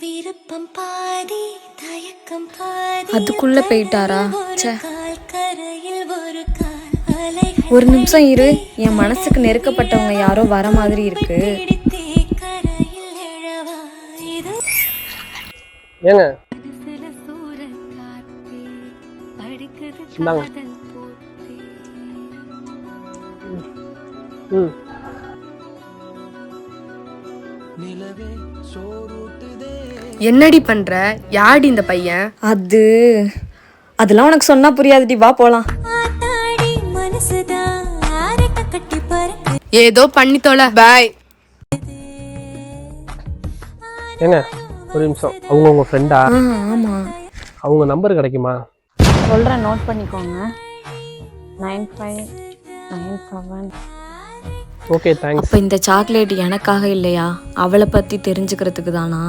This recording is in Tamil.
விருப்பம் பாதி தயக்கம் பாதி அதுக்குள்ள போயிட்டாரா? ச்சே. கரையில் ஒரு கால் அலைகள் ஒரு நிமிஷம் இரு, என் மனசுக்கு நெருக்கப்பட்டவங்க யாரோ வர மாதிரி இருக்கு. பிடித்தே கரையில் எழவா இது ஏங்க சில சூரல் காத்தே அடிக்குது இந்தாங்க. காதல் போத்தே ம் என்னடி பண்ற? யாடி இந்த பையன்? அதெல்லாம் உனக்கு சொன்னா புரியாதுடி, வா போலாம். ஆத்தாடி மனசுதான் ஆரட்ட கட்டி பறக்கு ஏதோ பண்ணி தொலை. பாய். ஏங்க ஒரு நிமிஷம், அவங்க உங்கள் ஃப்ரெண்டா? ஆமா, அவங்க நம்பர் கிடைக்குமா? சொல்றேன், நோட் பண்ணிக்கோங்க. 9597. Okay thanks. அப்ப இந்த சாக்லேட் எனக்காக இல்லையா? அவளை பத்தி தெரிஞ்சுக்கிறதுக்கு தானா?